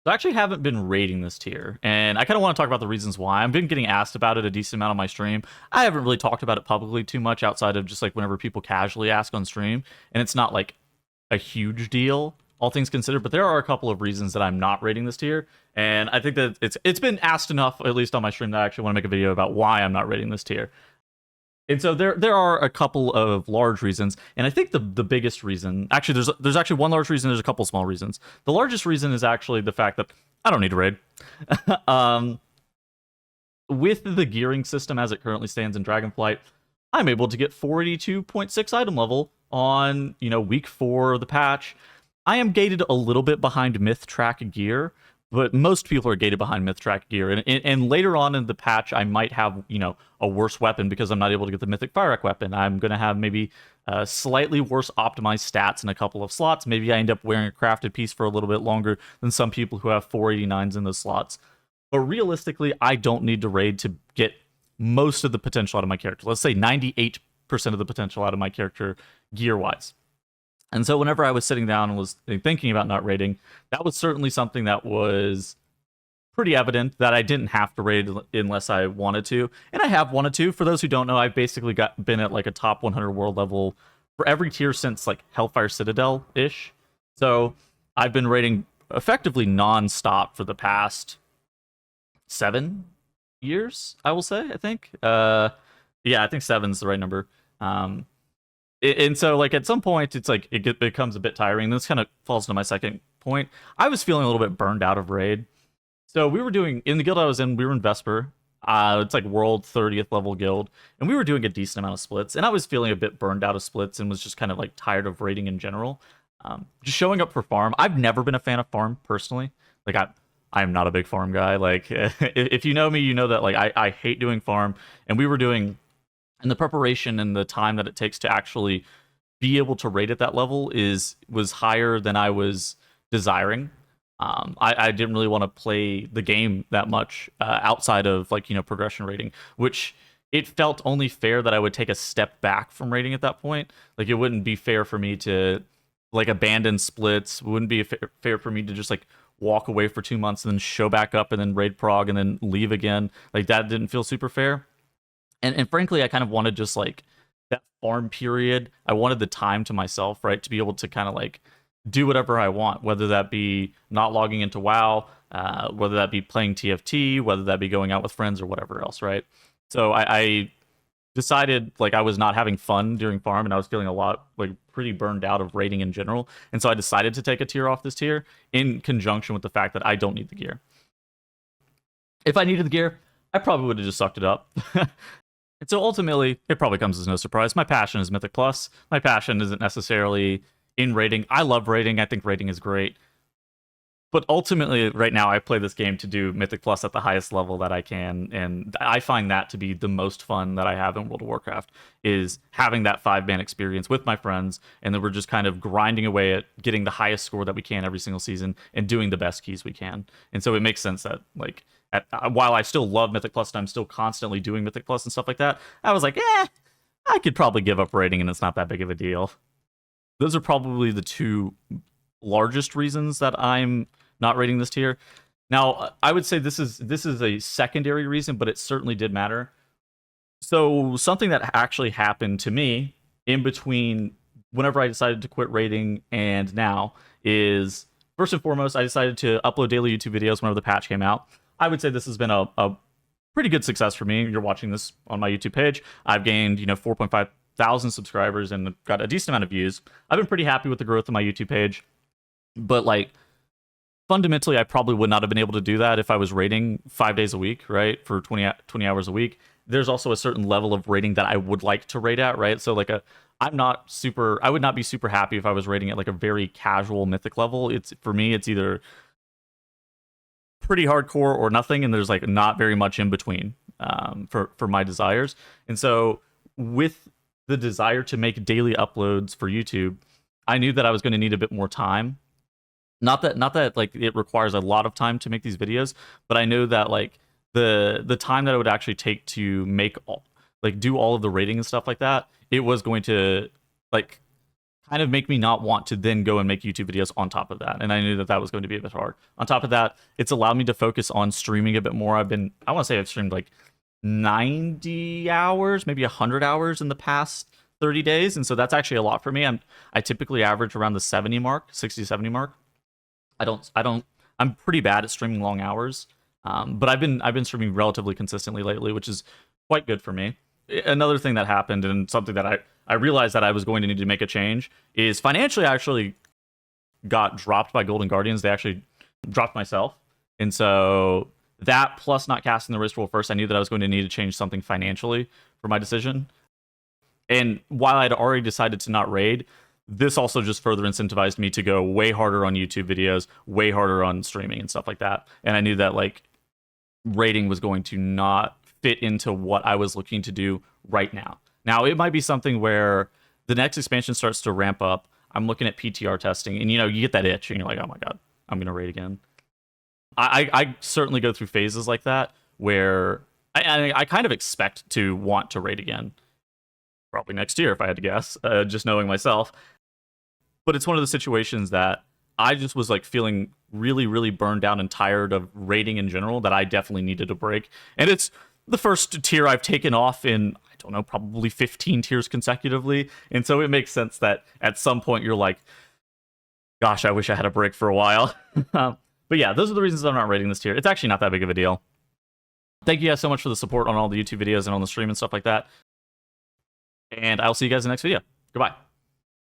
So I actually haven't been rating this tier, and I kind of want to talk about the reasons why. I've been getting asked about it a decent amount on my stream. I haven't really talked about it publicly too much outside of just like whenever people casually ask on stream, and it's not like a huge deal, all things considered. But there are a couple of reasons that I'm not rating this tier, and I think that it's been asked enough, at least on my stream, that I actually want to make a video about why I'm not rating this tier. And so there are a couple of large reasons, and I think the biggest reason, actually there's actually one large reason, there's a couple small reasons. The largest reason is actually the fact that I don't need to raid. With the gearing system as it currently stands in Dragonflight, I'm able to get 482.6 item level on, week 4 of the patch. I am gated a little bit behind Myth Track gear, but most people are gated behind Myth Track gear. And later on in the patch, I might have, a worse weapon because I'm not able to get the Mythic Fire weapon. I'm going to have maybe slightly worse optimized stats in a couple of slots. Maybe I end up wearing a crafted piece for a little bit longer than some people who have 489s in those slots. But realistically, I don't need to raid to get most of the potential out of my character. Let's say 98% of the potential out of my character gear-wise. And so whenever I was sitting down and was thinking about not raiding, that was certainly something that was pretty evident that I didn't have to raid unless I wanted to. And I have wanted to. For those who don't know, I've basically been at like a top 100 world level for every tier since like Hellfire Citadel-ish. So I've been raiding effectively non-stop for the past 7 years, I will say, I think. Yeah, I think 7's the right number. And so, like, at some point, it's like it becomes a bit tiring. This kind of falls into my second point. I was feeling a little bit burned out of raid. So we were doing, in the guild I was in, we were in Vesper. It's like world 30th level guild. And we were doing a decent amount of splits. And I was feeling a bit burned out of splits and was just kind of like tired of raiding in general. Just showing up for farm. I've never been a fan of farm, personally. Like, I'm not a big farm guy. Like, if you know me, you know that, like, I hate doing farm. And we were doing... And the preparation and the time that it takes to actually be able to rate at that level was higher than I was desiring. I didn't really want to play the game that much outside of like progression rating, which it felt only fair that I would take a step back from rating at that point. Like it wouldn't be fair for me to like abandon splits. It wouldn't be fair for me to just like walk away for 2 months and then show back up and then raid prog and then leave again. Like that didn't feel super fair. And frankly, I kind of wanted just like that farm period. I wanted the time to myself, right? To be able to kind of like do whatever I want, whether that be not logging into WoW, whether that be playing TFT, whether that be going out with friends or whatever else, right? So I decided like I was not having fun during farm and I was feeling a lot like pretty burned out of raiding in general. And so I decided to take a tier off this tier in conjunction with the fact that I don't need the gear. If I needed the gear, I probably would have just sucked it up. And so ultimately, it probably comes as no surprise. My passion is Mythic Plus. My passion isn't necessarily in raiding. I love raiding. I think raiding is great. But ultimately, right now, I play this game to do Mythic Plus at the highest level that I can. And I find that to be the most fun that I have in World of Warcraft, is having that 5-man experience with my friends. And then we're just kind of grinding away at getting the highest score that we can every single season and doing the best keys we can. And so it makes sense that, like, while I still love Mythic Plus and I'm still constantly doing Mythic Plus and stuff like that, I was like, I could probably give up raiding and it's not that big of a deal. Those are probably the 2 largest reasons that I'm not rating this tier. Now, I would say this is a secondary reason, but it certainly did matter. So something that actually happened to me in between whenever I decided to quit raiding and now is, first and foremost, I decided to upload daily YouTube videos whenever the patch came out. I would say this has been a pretty good success for me. You're watching this on my YouTube page. I've gained, 4.5 thousand subscribers and got a decent amount of views. I've been pretty happy with the growth of my YouTube page. But like fundamentally, I probably would not have been able to do that if I was raiding 5 days a week, right? For 20 hours a week. There's also a certain level of rating that I would like to raid at, right? So like I would not be super happy if I was rating at like a very casual mythic level. For me, it's either pretty hardcore or nothing, and there's like not very much in between for my desires. And so with the desire to make daily uploads for YouTube, I knew that I was going to need a bit more time. Not that like it requires a lot of time to make these videos, but I know that like the time that it would actually take to make do all of the rating and stuff like that, it was going to like kind of make me not want to then go and make YouTube videos on top of that. And I knew that that was going to be a bit hard. On top of that, it's allowed me to focus on streaming a bit more. I want to say I've streamed like 90 hours, maybe 100 hours in the past 30 days. And so that's actually a lot for me. I typically average around the 70 mark, 60, 70 mark. I'm pretty bad at streaming long hours. But I've been streaming relatively consistently lately, which is quite good for me. Another thing that happened, and something that I realized that I was going to need to make a change, is financially I actually got dropped by Golden Guardians. They actually dropped myself. And so that, plus not casting the Wrist Roll first, I knew that I was going to need to change something financially for my decision. And while I'd already decided to not raid, this also just further incentivized me to go way harder on YouTube videos, way harder on streaming and stuff like that. And I knew that like raiding was going to not fit into what I was looking to do right now. Now, it might be something where the next expansion starts to ramp up. I'm looking at PTR testing, and you get that itch, and you're like, oh my god, I'm going to raid again. I certainly go through phases like that where I kind of expect to want to raid again. Probably next year, if I had to guess, just knowing myself. But it's one of the situations that I just was like feeling really, really burned down and tired of raiding in general, that I definitely needed a break. And it's the first tier I've taken off in, I don't know, probably 15 tiers consecutively. And so it makes sense that at some point you're like, gosh, I wish I had a break for a while. But yeah, those are the reasons I'm not raiding this tier. It's actually not that big of a deal. Thank you guys so much for the support on all the YouTube videos and on the stream and stuff like that. And I'll see you guys in the next video. Goodbye.